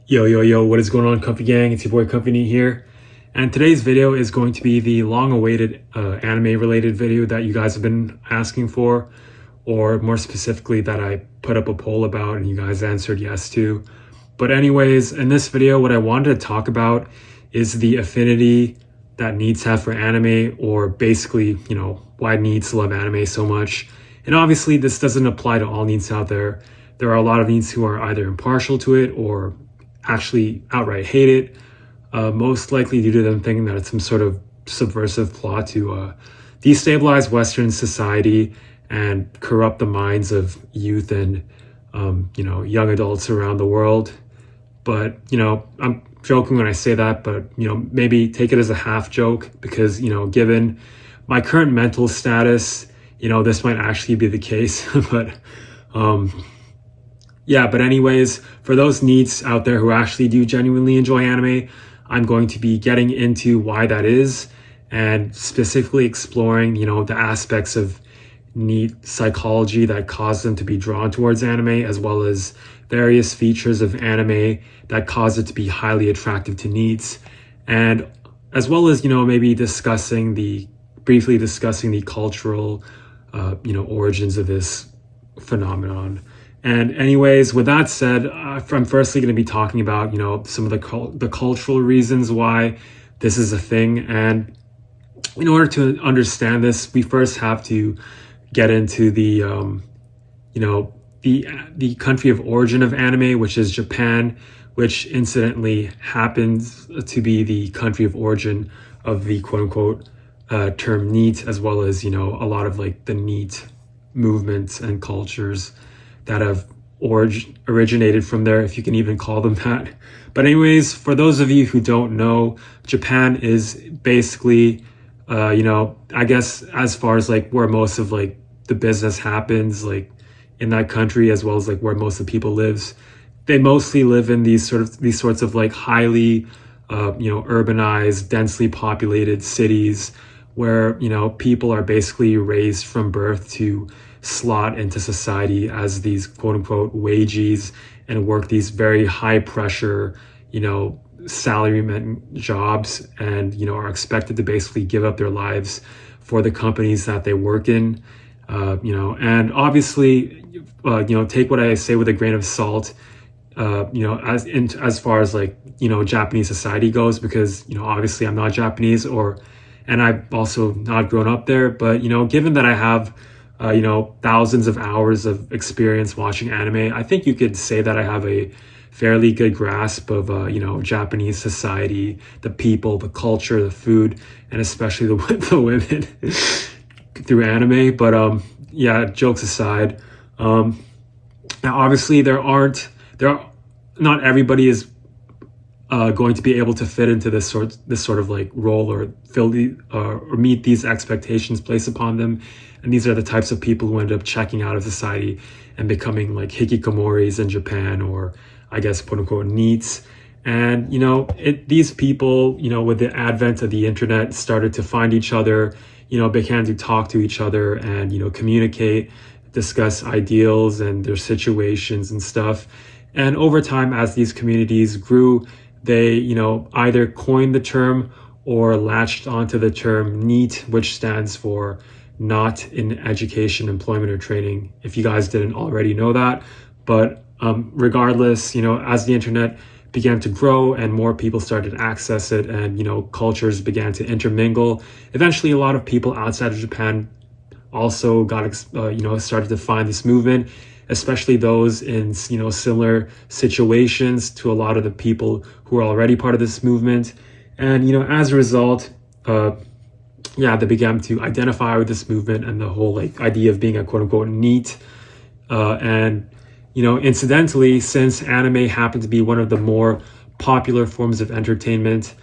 Yo, what is going on, Comfy Gang? It's your boy Company here. And today's video is going to be the long-awaited anime-related video that you guys have been asking for, or more specifically that I put up a poll about and you guys answered yes to. But anyways, in this video, what I wanted to talk about is the affinity that NEETs have for anime, or basically, why NEETs love anime so much. And obviously, this doesn't apply to all NEETs out there. There are a lot of NEETs who are either impartial to it or actually outright hate it, most likely due to them thinking that it's some sort of subversive plot to destabilize Western society and corrupt the minds of youth and young adults around the world. But I'm joking when I say that, but maybe take it as a half joke, because given my current mental status, this might actually be the case. But but anyways, for those NEETs out there who actually do genuinely enjoy anime, I'm going to be getting into why that is, and specifically exploring, the aspects of NEET psychology that cause them to be drawn towards anime, as well as various features of anime that cause it to be highly attractive to NEETs, and as well as, maybe briefly discussing the cultural, origins of this phenomenon. And anyways, with that said, I'm firstly going to be talking about, some of the cultural reasons why this is a thing. And in order to understand this, we first have to get into the country of origin of anime, which is Japan, which incidentally happens to be the country of origin of the quote unquote term NEET, as well as, a lot of like the NEET movements and cultures that have originated from there, if you can even call them that. But anyways, for those of you who don't know, Japan is basically, I guess as far as like where most of like the business happens, like in that country, as well as like where most of the people lives, they mostly live in these sorts of like highly, urbanized, densely populated cities where, people are basically raised from birth to slot into society as these quote unquote wages and work these very high pressure, salaryman jobs, and, are expected to basically give up their lives for the companies that they work in, and obviously, take what I say with a grain of salt, as far as like, Japanese society goes, because, obviously I'm not Japanese, and I've also not grown up there, but, given that I have thousands of hours of experience watching anime, I think you could say that I have a fairly good grasp of, Japanese society, the people, the culture, the food, and especially the women through anime. But jokes aside, now obviously not everybody is going to be able to fit into this sort of like role, or or meet these expectations placed upon them. And these are the types of people who end up checking out of society and becoming like hikikomoris in Japan, or I guess quote unquote NEETs. And these people, with the advent of the internet, started to find each other, began to talk to each other and communicate, discuss ideals and their situations and stuff. And over time, as these communities grew, they either coined the term or latched onto the term NEET, which stands for not in education, employment, or training, if you guys didn't already know that. But regardless, as the internet began to grow and more people started to access it, and cultures began to intermingle, eventually a lot of people outside of Japan also got started to find this movement, especially those in similar situations to a lot of the people who are already part of this movement. And as a result, they began to identify with this movement and the whole like idea of being a quote unquote NEET. And incidentally, since anime happened to be one of the more popular forms of entertainment,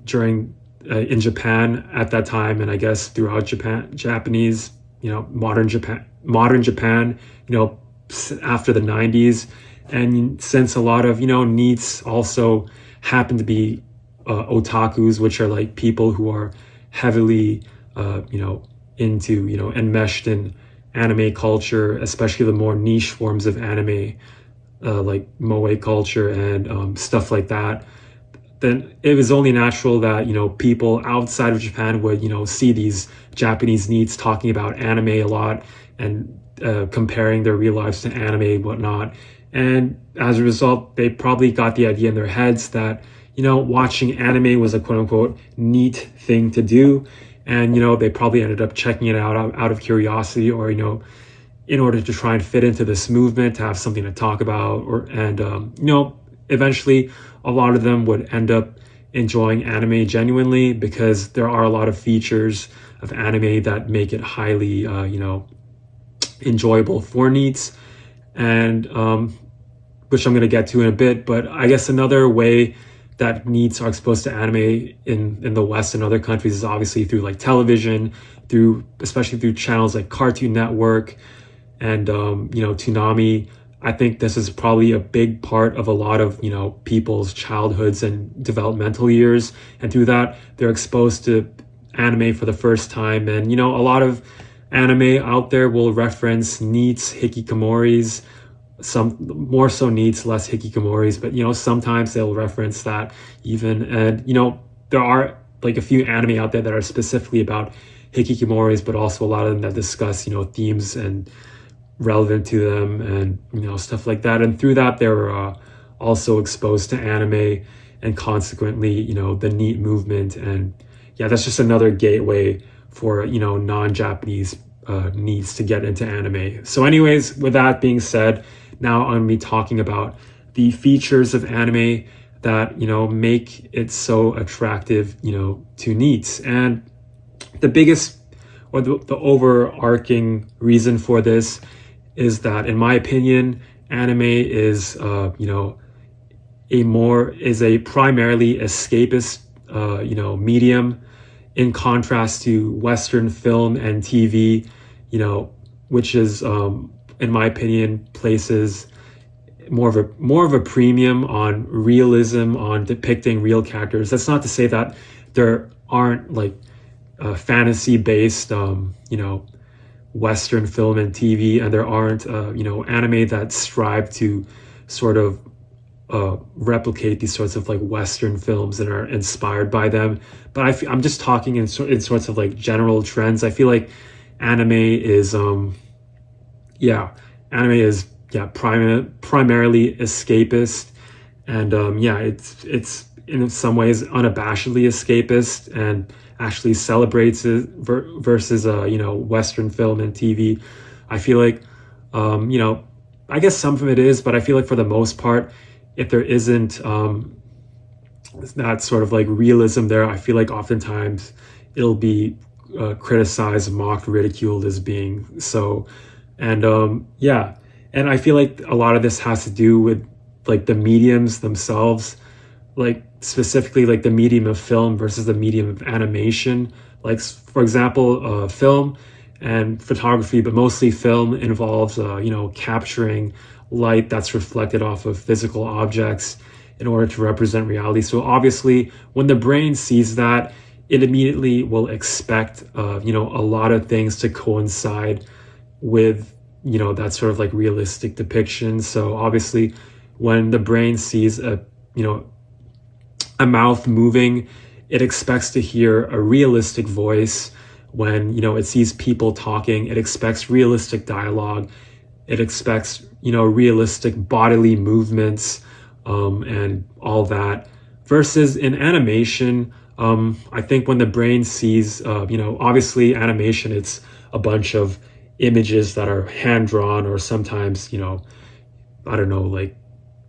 during in Japan at that time, and I guess throughout Japanese, modern Japan, after the 90s, and since a lot of NEETs also happen to be otakus, which are like people who are heavily enmeshed in anime culture, especially the more niche forms of anime, like moe culture and stuff like that, then it was only natural that, you know, people outside of Japan would, you know, see these Japanese NEETs talking about anime a lot and comparing their real lives to anime and whatnot. And as a result, they probably got the idea in their heads that, you know, watching anime was a quote unquote neat thing to do. And, you know, they probably ended up checking it out of curiosity, or, you know, in order to try and fit into this movement, to have something to talk about, you know, eventually a lot of them would end up enjoying anime genuinely, because there are a lot of features of anime that make it highly, you know, enjoyable for NEETs, and which I'm going to get to in a bit. But I guess another way that NEETs are exposed to anime in the West and other countries is obviously through like television, especially through channels like Cartoon Network and you know, Toonami. I think this is probably a big part of a lot of, you know, people's childhoods and developmental years, and through that they're exposed to anime for the first time. And, you know, a lot of anime out there will reference NEETs, hikikomoris, some more so NEETs, less hikikomoris, but, you know, sometimes they'll reference that even. And, you know, there are like a few anime out there that are specifically about hikikomoris, but also a lot of them that discuss, you know, themes and relevant to them, and, you know, stuff like that. And through that, they're also exposed to anime, and consequently, you know, the NEET movement. And yeah, that's just another gateway for, you know, non-Japanese NEETs to get into anime. So anyways, with that being said, now I'm going to be talking about the features of anime that, you know, make it so attractive, you know, to NEETs. And the biggest, or the overarching reason for this is that, in my opinion, anime is, you know, a primarily escapist, you know, medium, in contrast to Western film and TV, you know, which is, in my opinion, places more of a premium on realism, on depicting real characters. That's not to say that there aren't like fantasy based, you know, Western film and TV, and there aren't, you know, anime that strive to sort of replicate these sorts of like Western films and are inspired by them. But I'm just talking in sorts of like general trends. I feel like anime is, primarily escapist, and yeah, it's in some ways unabashedly escapist, and actually celebrates it versus you know, Western film and TV. I feel like, you know, I guess some of it is, but I feel like for the most part, if there isn't that sort of like realism there, I feel like oftentimes it'll be criticized, mocked, ridiculed as being so. And yeah, and I feel like a lot of this has to do with like the mediums themselves, like specifically like the medium of film versus the medium of animation. Like, for example, film and photography, but mostly film, involves you know, capturing light that's reflected off of physical objects in order to represent reality. So obviously when the brain sees that, it immediately will expect you know, a lot of things to coincide with, you know, that sort of like realistic depiction. So obviously when the brain sees a, you know, a mouth moving, it expects to hear a realistic voice. When, you know, it sees people talking, it expects realistic dialogue. It expects, you know, realistic bodily movements, and all that. Versus in animation, I think when the brain sees, you know, obviously animation, it's a bunch of images that are hand drawn, or sometimes, you know, I don't know, like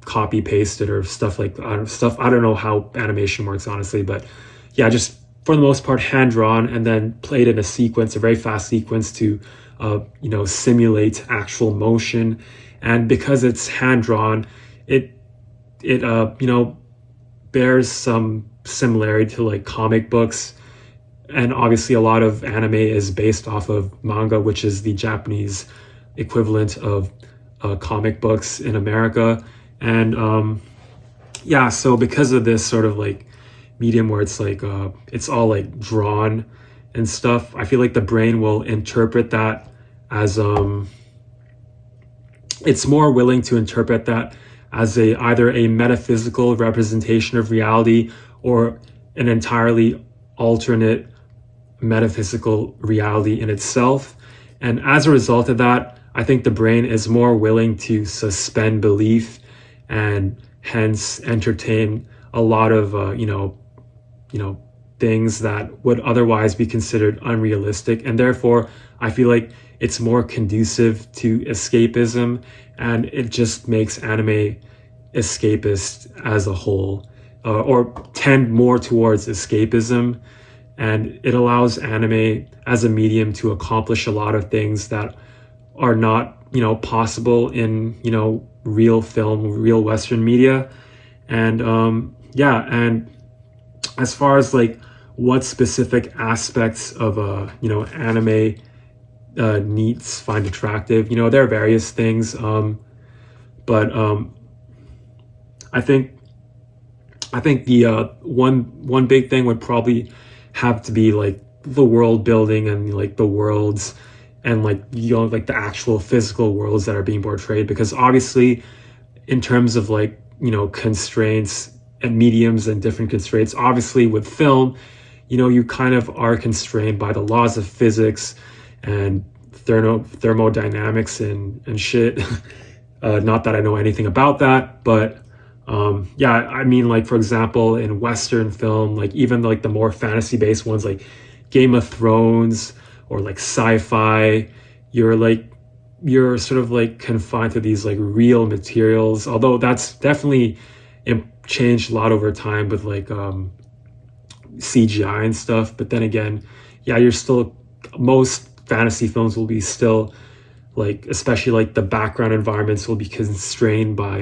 copy pasted or stuff like stuff. I don't know how animation works, honestly, but yeah, just for the most part hand drawn, and then played in a sequence, a very fast sequence, to you know, simulate actual motion. And because it's hand drawn, it you know, bears some similarity to like comic books. And obviously a lot of anime is based off of manga, which is the Japanese equivalent of comic books in America. And yeah, so because of this sort of like medium where it's like it's all like drawn and stuff, I feel like the brain will interpret that as it's more willing to interpret that as either a metaphysical representation of reality or an entirely alternate metaphysical reality in itself. And as a result of that, I think the brain is more willing to suspend belief and hence entertain a lot of things that would otherwise be considered unrealistic. And therefore, I feel like it's more conducive to escapism, and it just makes anime escapist as a whole, or tend more towards escapism. And it allows anime as a medium to accomplish a lot of things that are not, possible in, real film, real Western media. And and as far as like what specific aspects of anime NEETs find attractive, there are various things, but I think the one big thing would probably have to be like the world building and like the worlds and like like the actual physical worlds that are being portrayed, because obviously in terms of like constraints and mediums and different constraints, obviously with film, you kind of are constrained by the laws of physics and thermodynamics and shit. Not that I know anything about that, but I mean, like, for example, in Western film, like even like the more fantasy based ones like Game of Thrones or like sci-fi, you're sort of like confined to these like real materials, although that's definitely changed a lot over time with like CGI and stuff. But then again, you're still, most fantasy films will be still like, especially like the background environments will be constrained by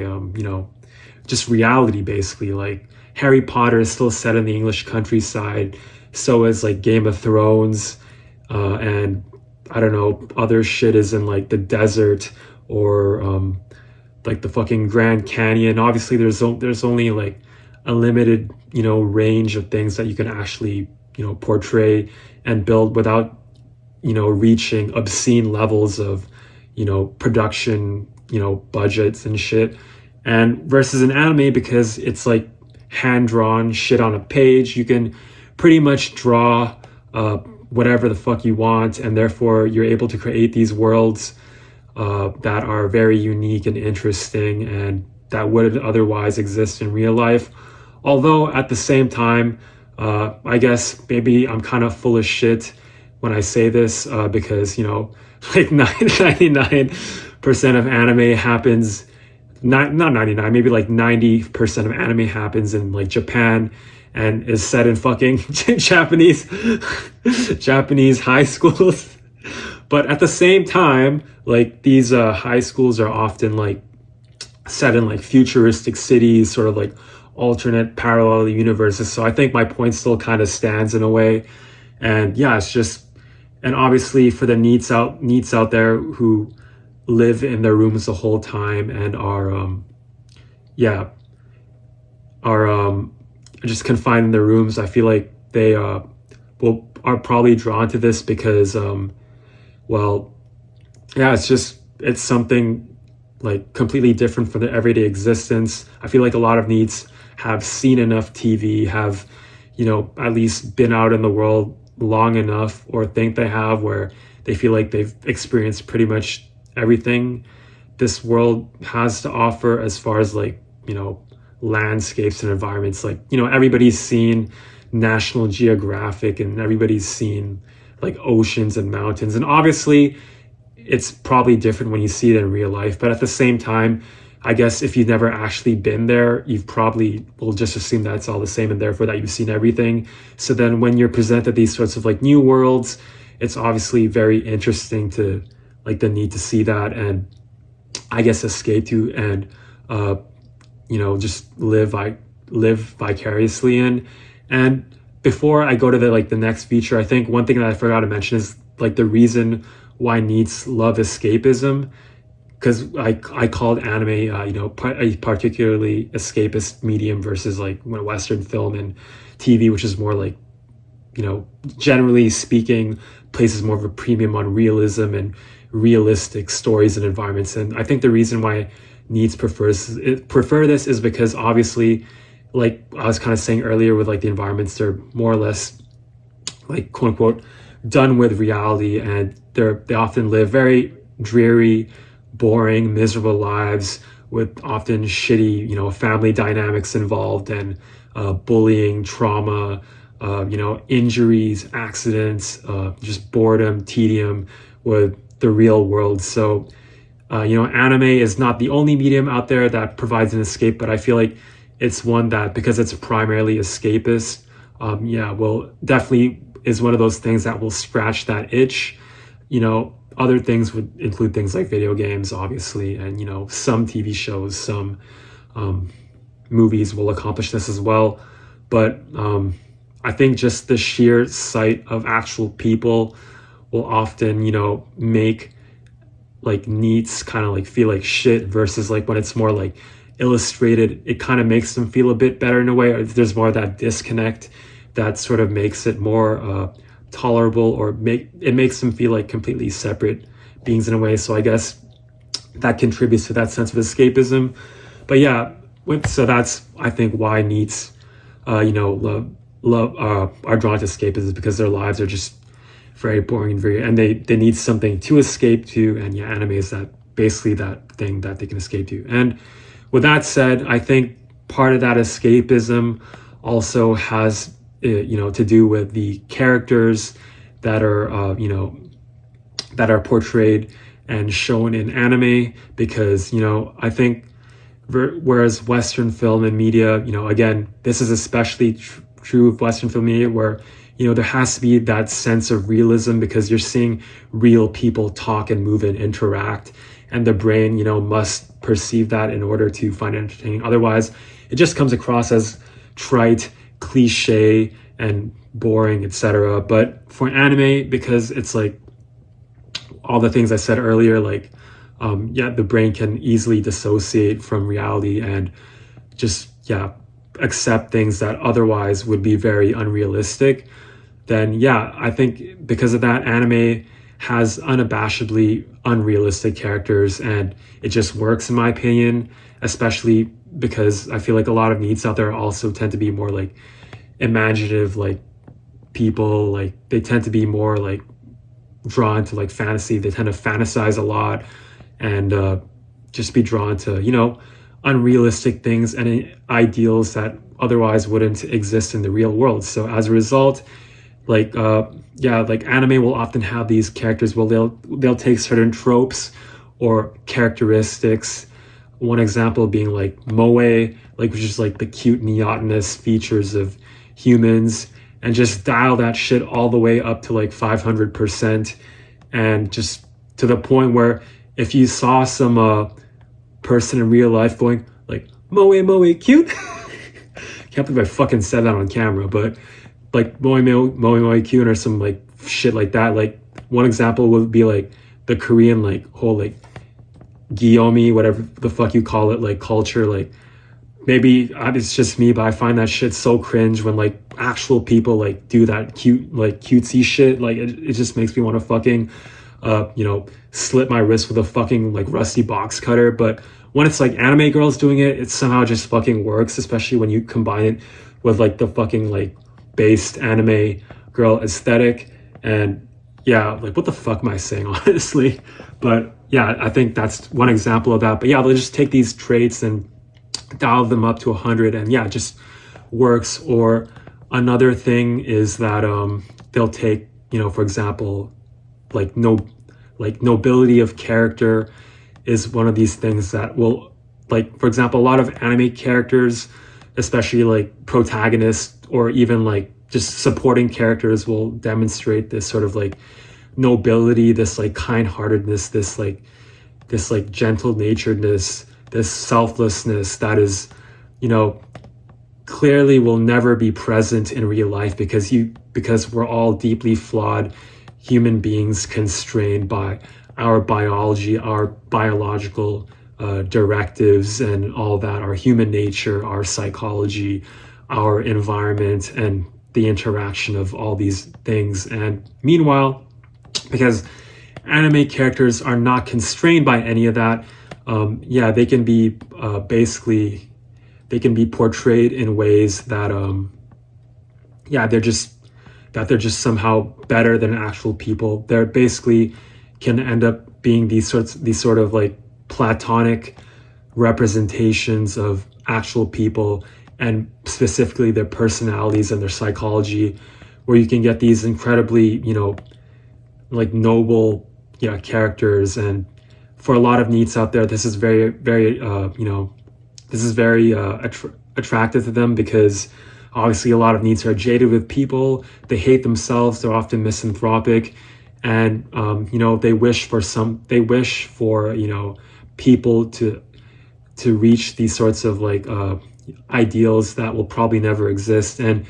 just reality, basically. Like Harry Potter is still set in the English countryside, so is like Game of Thrones, and I don't know, other shit is in like the desert or like the fucking Grand Canyon. Obviously there's only like a limited range of things that you can actually portray and build without reaching obscene levels of production budgets and shit. And versus an anime, because it's like hand-drawn shit on a page, you can pretty much draw whatever the fuck you want, and therefore you're able to create these worlds that are very unique and interesting and that wouldn't otherwise exist in real life. Although at the same time, I guess maybe I'm kind of full of shit when I say this, because like 99% of anime happens, not 99, maybe like 90% of anime happens in like Japan and is set in fucking Japanese high schools. But at the same time, like these high schools are often like set in like futuristic cities, sort of like alternate parallel universes. So I think my point still kind of stands in a way. And it's just, and obviously for the NEETs out there who live in their rooms the whole time and are just confined in their rooms, I feel like they are probably drawn to this because it's something like completely different from their everyday existence. I feel like a lot of NEETs have seen enough TV, have at least been out in the world long enough, or think they have, where they feel like they've experienced pretty much everything this world has to offer as far as like landscapes and environments. Like everybody's seen National Geographic and everybody's seen like oceans and mountains, and obviously it's probably different when you see it in real life, but at the same time, I guess if you've never actually been there, you've probably will just assume that it's all the same and therefore that you've seen everything. So then when you're presented these sorts of like new worlds, it's obviously very interesting to like the need to see that and I guess escape to and just live vicariously in. And before I go to the next feature, I think one thing that I forgot to mention is like the reason why NEETs love escapism, because I called anime a particularly escapist medium versus like Western film and TV, which is more like generally speaking places more of a premium on realism and realistic stories and environments. And I think the reason why NEETs prefer this is because obviously, like I was kind of saying earlier with like the environments, they're more or less like quote unquote done with reality, and they often live very dreary, boring, miserable lives with often shitty, family dynamics involved, and bullying, trauma, injuries, accidents, just boredom, tedium with the real world. So, anime is not the only medium out there that provides an escape, but I feel like it's one that, because it's primarily escapist, well, definitely is one of those things that will scratch that itch. Other things would include things like video games, obviously, and, some TV shows, some movies will accomplish this as well. But I think just the sheer sight of actual people will often, make like NEETs kind of like feel like shit, versus like when it's more like illustrated, it kind of makes them feel a bit better in a way. Or there's more of that disconnect that sort of makes it more tolerable, or makes them feel like completely separate beings in a way. So I guess that contributes to that sense of escapism. But yeah, so that's, I think, why NEETs are drawn to escapism, because their lives are just very boring and they need something to escape to. And yeah, anime is basically that thing that they can escape to. And with that said, I think part of that escapism also has to do with the characters that are that are portrayed and shown in anime, because I think whereas Western film and media, again, this is especially true of Western film media, where there has to be that sense of realism, because you're seeing real people talk and move and interact, and the brain must perceive that in order to find it entertaining. Otherwise, it just comes across as trite, cliche, and boring, etc. But for anime, because it's like all the things I said earlier, like the brain can easily dissociate from reality and just accept things that otherwise would be very unrealistic, then I think because of that, anime has unabashedly unrealistic characters, and it just works in my opinion, especially because I feel like a lot of NEETs out there also tend to be more like imaginative, like people, like they tend to be more like drawn to like fantasy. They tend to fantasize a lot and just be drawn to unrealistic things and ideals that otherwise wouldn't exist in the real world. So as a result, like anime will often have these characters where they'll take certain tropes or characteristics. One example being like moe, like which is like the cute neotenous features of humans, and just dial that shit all the way up to like 500%, and just to the point where if you saw some person in real life going like moe cute, can't believe I fucking said that on camera, but like moe cute or some like shit like that. Like one example would be like the Korean like whole like Gyeomi, whatever the fuck you call it, like culture. Like maybe it's just me, but I find that shit so cringe when like actual people like do that cute like cutesy shit. Like it just makes me want to fucking slit my wrist with a fucking like rusty box cutter. But when it's like anime girls doing it, it somehow just fucking works, especially when you combine it with like the fucking like based anime girl aesthetic. And like what the fuck am I saying, honestly? But I think that's one example of that. But they'll just take these traits and dial them up to 100, and it just works. Or another thing is that they'll take, for example, like nobility of character is one of these things that will, like, for example, a lot of anime characters, especially like protagonists or even like just supporting characters, will demonstrate this sort of like nobility, this like kind-heartedness, this like gentle-naturedness, this selflessness that is, clearly will never be present in real life, because we're all deeply flawed human beings constrained by our biology, our biological directives and all that, our human nature, our psychology, our environment, and the interaction of all these things. And meanwhile, because anime characters are not constrained by any of that. Yeah, they can be basically, they can be portrayed in ways that yeah, they're just somehow better than actual people. They're basically can end up being these sort of like platonic representations of actual people, and specifically their personalities and their psychology, where you can get these incredibly, like noble, characters. And for a lot of NEETs out there, this is very this is very attractive to them, because obviously a lot of NEETs are jaded with people. They hate themselves. They're often misanthropic, and they wish for people to reach these sorts of like ideals that will probably never exist. And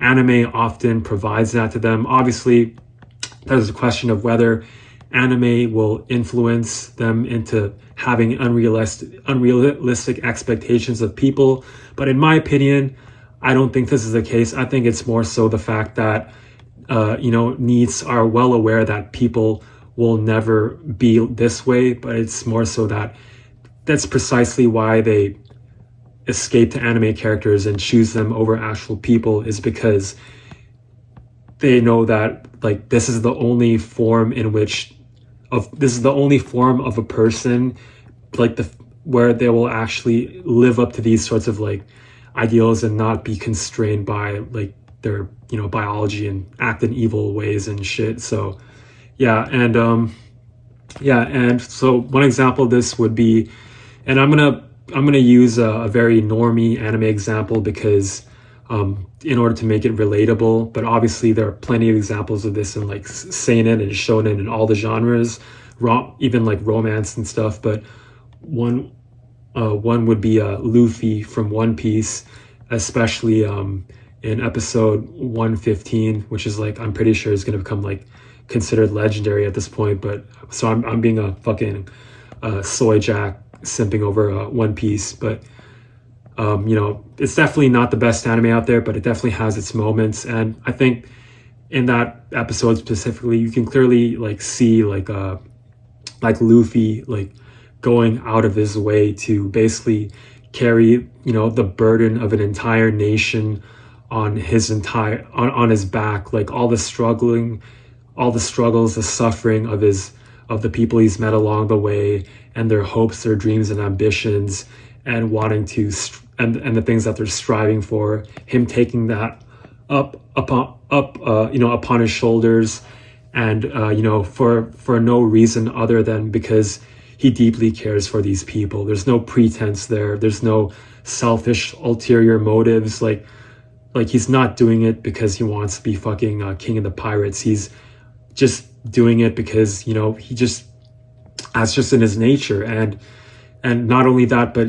anime often provides that to them. Obviously, there's a question of whether anime will influence them into having unrealistic expectations of people. But in my opinion, I don't think this is the case. I think it's more so the fact that NEETs are well aware that people will never be this way, but it's more so that's precisely why they escape to anime characters and choose them over actual people, is because they know that like this is the only form of a person, like where they will actually live up to these sorts of like ideals and not be constrained by like their biology and act in evil ways and shit. So and so one example of this would be, and I'm gonna use a very normie anime example because in order to make it relatable, but obviously there are plenty of examples of this in like seinen and shonen and all the genres, even like romance and stuff. But one would be Luffy from One Piece, especially in episode 115, which is like, I'm pretty sure is going to become like considered legendary at this point. But so I'm being a fucking soy jack simping over One Piece, but it's definitely not the best anime out there, but it definitely has its moments. And I think in that episode specifically, you can clearly like see like Luffy like going out of his way to basically carry the burden of an entire nation on his back, like all the struggles, the suffering of the people he's met along the way, and their hopes, their dreams and ambitions, and wanting to and the things that they're striving for, him taking that upon his shoulders, and for no reason other than because he deeply cares for these people. There's no pretense there. There's no selfish ulterior motives. Like he's not doing it because he wants to be fucking king of the pirates. He's just doing it because that's just in his nature. And not only that, but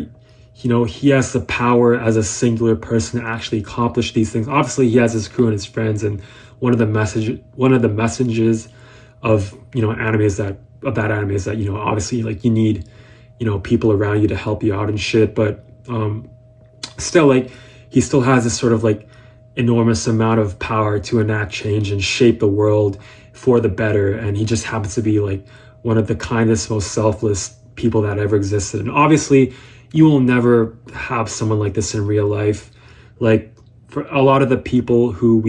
he has the power as a singular person to actually accomplish these things. Obviously, he has his crew and his friends, and one of the messages of anime is that obviously like you need people around you to help you out and shit. But still, like he still has this sort of like enormous amount of power to enact change and shape the world for the better. And he just happens to be like one of the kindest, most selfless people that ever existed. And obviously, you will never have someone like this in real life. Like for a lot of the people who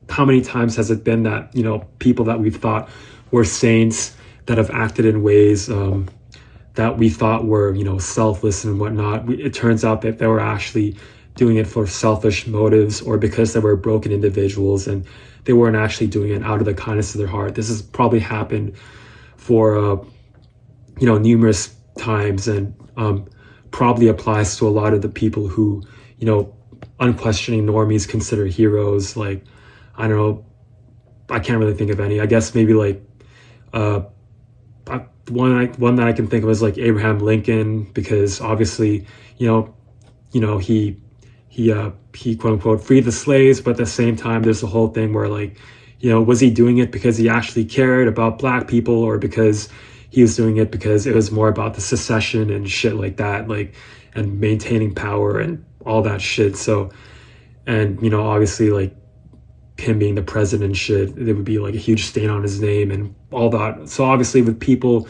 how many times has it been that people that we thought were saints that have acted in ways that we thought were selfless and whatnot, it turns out that they were actually doing it for selfish motives, or because they were broken individuals and they weren't actually doing it out of the kindness of their heart. This has probably happened for numerous times, and probably applies to a lot of the people who unquestioning normies consider heroes. Like, I don't know, I can't really think of any. I guess maybe like one that I can think of is like Abraham Lincoln, because obviously he quote unquote freed the slaves, but at the same time there's the whole thing where like was he doing it because he actually cared about black people, or because he was doing it because it was more about the secession and shit like that, like, and maintaining power and all that shit. So, and obviously like him being the president and shit, there would be like a huge stain on his name and all that. So obviously with people,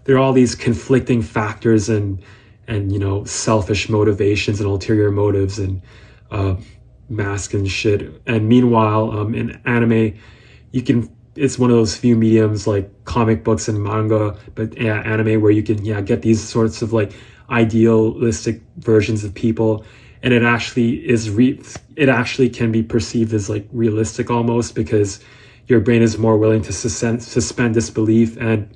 there are all these conflicting factors and selfish motivations and ulterior motives and mask and shit. And meanwhile, in anime, it's one of those few mediums like comic books and manga, but yeah, anime, where you can get these sorts of like idealistic versions of people, and it actually can be perceived as like realistic almost, because your brain is more willing to suspend disbelief, and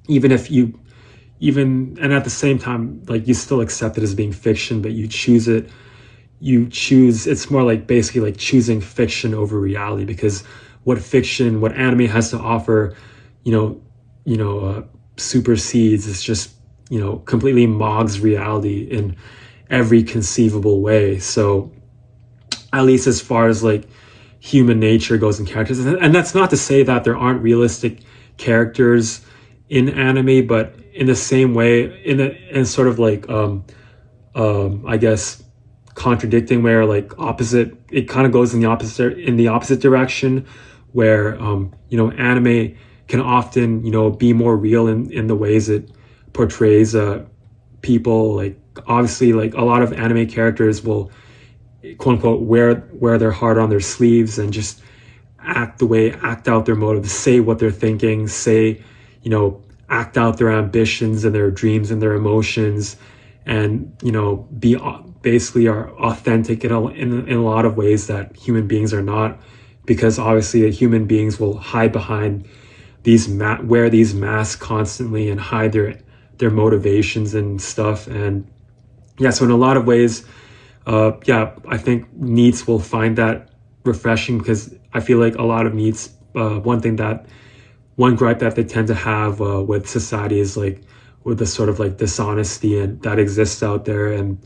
and at the same time, like, you still accept it as being fiction, but it's more like basically like choosing fiction over reality, because what anime has to offer, supersedes, it's just, completely mogs reality in every conceivable way. So at least as far as like human nature goes in characters, and that's not to say that there aren't realistic characters in anime, but in the same way, in sort of like I guess contradicting, where like it kind of goes in the opposite direction, where anime can often be more real in the ways it portrays people. Like, obviously, like, a lot of anime characters will, quote unquote, wear their heart on their sleeves and just act out their motives, say what they're thinking, act out their ambitions and their dreams and their emotions, and be basically are authentic in a lot of ways that human beings are not, because obviously human beings will hide behind wear these masks constantly and hide their motivations and stuff. And so in a lot of ways, I think NEETs will find that refreshing, because I feel like a lot of NEETs, one gripe that they tend to have with society is like with the sort of like dishonesty and that exists out there, and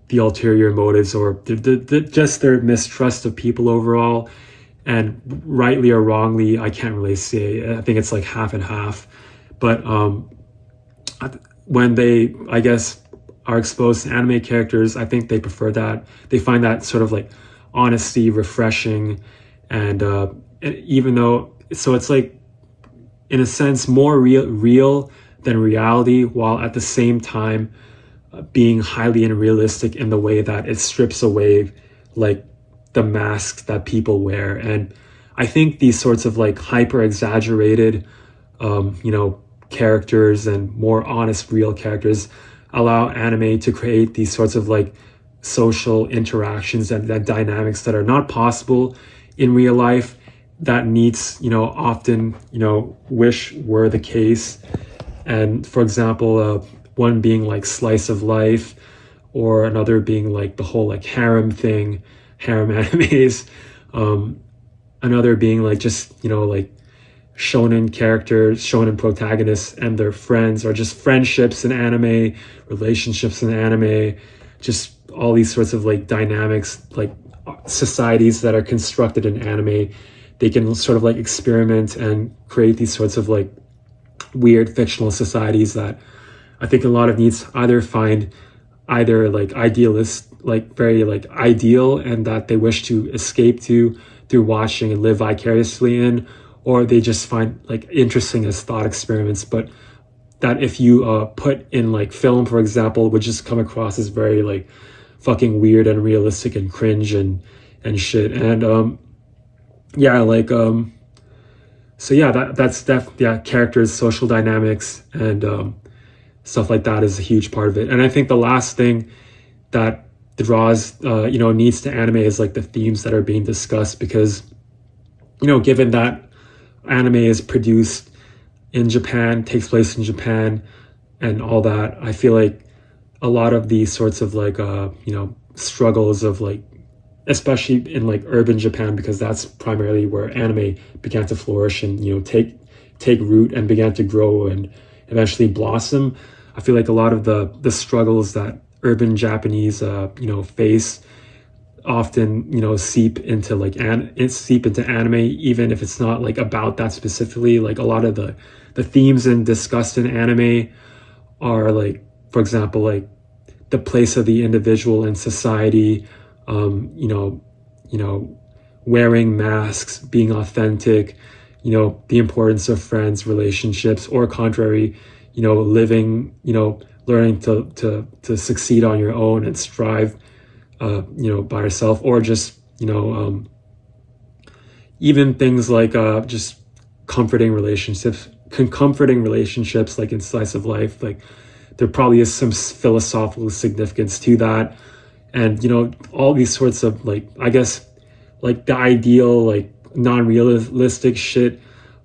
the ulterior motives, or just their mistrust of people overall. And rightly or wrongly, I can't really say. I think it's like half and half. But when they, I guess, are exposed to anime characters, I think they prefer that. They find that sort of like honesty refreshing, and even though, so it's like, in a sense, more real than reality, while at the same time being highly unrealistic in the way that it strips away like the masks that people wear. And I think these sorts of like hyper exaggerated characters and more honest real characters allow anime to create these sorts of like social interactions and dynamics that are not possible in real life, that NEETs often wish were the case. And for example, one being like slice of life, or another being like the whole like harem animes, another being like just like shonen characters, shonen protagonists and their friends, or just friendships in anime, relationships in anime, just all these sorts of like dynamics, like societies that are constructed in anime. They can sort of like experiment and create these sorts of like weird fictional societies that I think a lot of NEETs either find like idealist, like very like ideal, and that they wish to escape to through watching and live vicariously in, or they just find like interesting as thought experiments, but that if you put in like film, for example, would just come across as very like fucking weird and realistic and cringe and shit. And that's definitely, characters, social dynamics, and stuff like that is a huge part of it. And I think the last thing that draws NEETs to anime is like the themes that are being discussed, because given that anime is produced in Japan, takes place in Japan and all that, I feel like a lot of these sorts of like struggles of like, especially in like urban Japan, because that's primarily where anime began to flourish and take root and began to grow and eventually blossom. I feel like a lot of the struggles that urban Japanese face often seep into anime, even if it's not like about that specifically. Like a lot of the themes and discussed in anime are like, for example, like the place of the individual in society, wearing masks, being authentic, the importance of friends, relationships, or contrary, living, learning to succeed on your own and strive, by yourself, or just, even things like just comforting relationships, like in slice of life. Like there probably is some philosophical significance to that. And, all these sorts of like, I guess, like the ideal, like non-realistic shit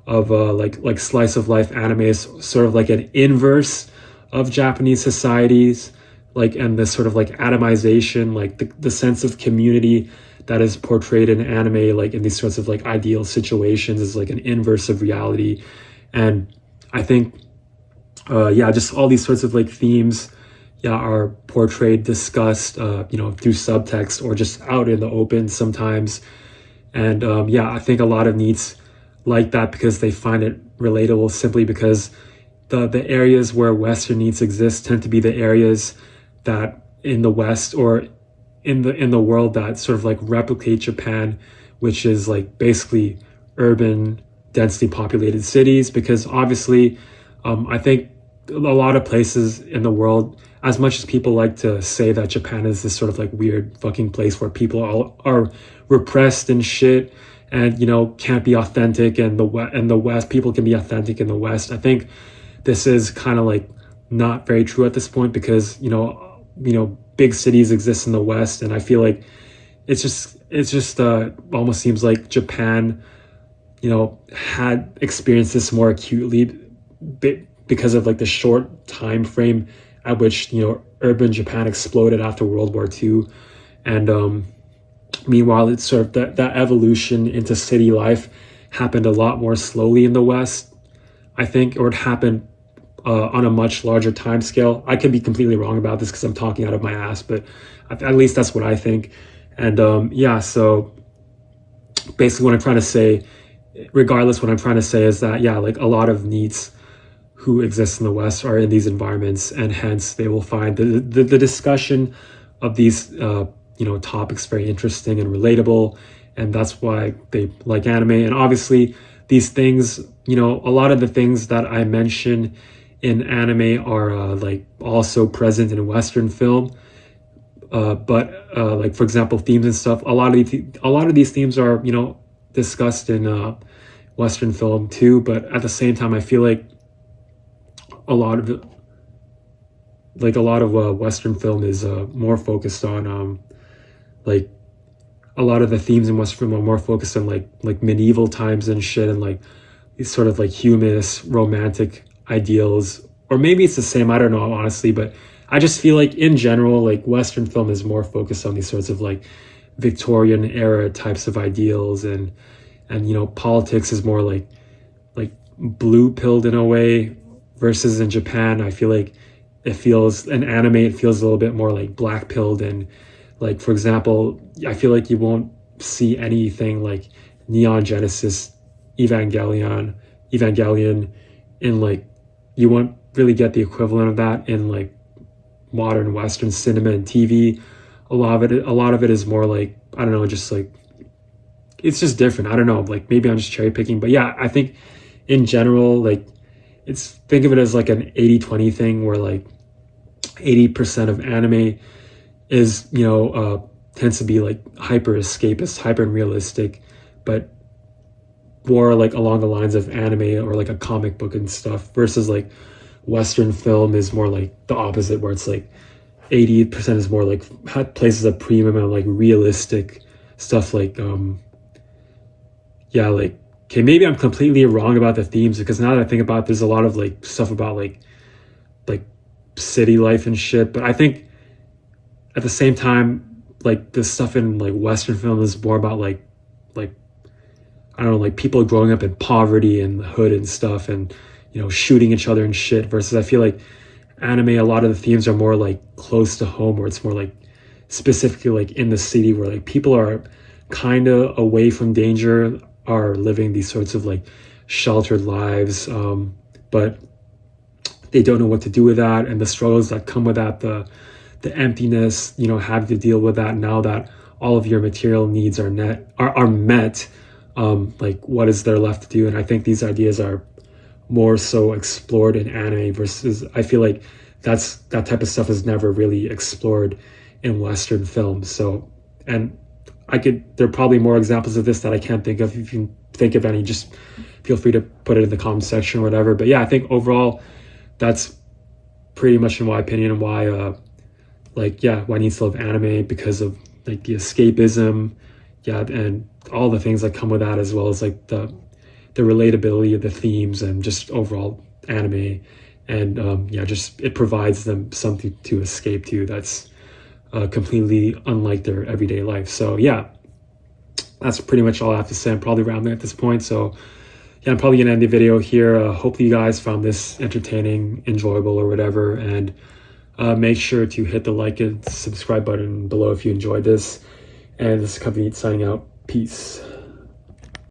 of like slice of life anime is sort of like an inverse of Japanese societies, like, and this sort of like atomization, like the sense of community that is portrayed in anime, like in these sorts of like ideal situations, is like an inverse of reality. And I think, just all these sorts of like themes, are portrayed, discussed, through subtext or just out in the open sometimes. And I think a lot of NEETs like that because they find it relatable, simply because the areas where Western NEETs exist tend to be the areas that in the West or in the world that sort of like replicate Japan, which is like basically urban, densely populated cities. Because obviously, I think a lot of places in the world, as much as people like to say that Japan is this sort of like weird fucking place where people are repressed and shit, and can't be authentic, and the West people can be authentic in the West, I think this is kind of like not very true at this point, because big cities exist in the West, and I feel like it's just almost seems like Japan had experienced this more acutely because of like the short time frame at which urban Japan exploded after World War II. And meanwhile, it's sort of that evolution into city life happened a lot more slowly in the West, I think, or it happened on a much larger time scale. I could be completely wrong about this because I'm talking out of my ass, but at least that's what I think. And so basically what I'm trying to say, regardless, what I'm trying to say is that, like a lot of NEETs who exist in the West are in these environments, and hence they will find the discussion of these topics very interesting and relatable, and that's why they like anime. And obviously these things, a lot of the things that I mention in anime are like also present in Western film, but like for example themes and stuff, a lot of these themes are discussed in Western film too. But at the same time, I feel like a lot of Western film is more focused on like a lot of the themes in Western film are more focused on like medieval times and shit, and like these sort of like humanist romantic ideals. Or maybe it's the same, I don't know honestly, but I just feel like in general, like Western film is more focused on these sorts of like Victorian era types of ideals, and politics is more like blue pilled in a way, versus in Japan I feel like it feels a little bit more like black pilled. And like for example, I feel like you won't see anything like Neon Genesis Evangelion in like, you won't really get the equivalent of that in like modern Western cinema and TV. A lot of it is more like, I don't know, just like it's just different. I don't know, like maybe I'm just cherry picking, but I think in general, like think of it as like an 80-20 thing, where like 80% of anime is tends to be like hyper escapist, hyper realistic, but more like along the lines of anime or like a comic book and stuff, versus like Western film is more like the opposite, where it's like 80% is more like places a premium on like realistic stuff, like like, okay, maybe I'm completely wrong about the themes, because now that I think about it, there's a lot of like stuff about like city life and shit. But I think at the same time, like the stuff in like Western film is more about like I don't know, like people growing up in poverty and the hood and stuff, and shooting each other and shit. Versus I feel like anime, a lot of the themes are more like close to home, where it's more like specifically like in the city, where like people are kind of away from danger, are living these sorts of like sheltered lives, but they don't know what to do with that, and the struggles that come with that, the emptiness, having to deal with that now that all of your material needs are met, like what is there left to do? And I think these ideas are more so explored in anime versus, I feel like that type of stuff is never really explored in Western films. So, and there are probably more examples of this that I can't think of. If you think of any, just feel free to put it in the comment section or whatever. But yeah, I think overall, that's pretty much in my opinion why why NEETs love anime, because of like the escapism, and all the things that come with that, as well as like the relatability of the themes and just overall anime. And just it provides them something to escape to that's completely unlike their everyday life. So yeah, that's pretty much all I have to say. I'm probably rambling at this point, so yeah, I'm probably gonna end the video here. Hopefully you guys found this entertaining, enjoyable, or whatever, and make sure to hit the like and subscribe button below if you enjoyed this. And this is Company signing out. Peace.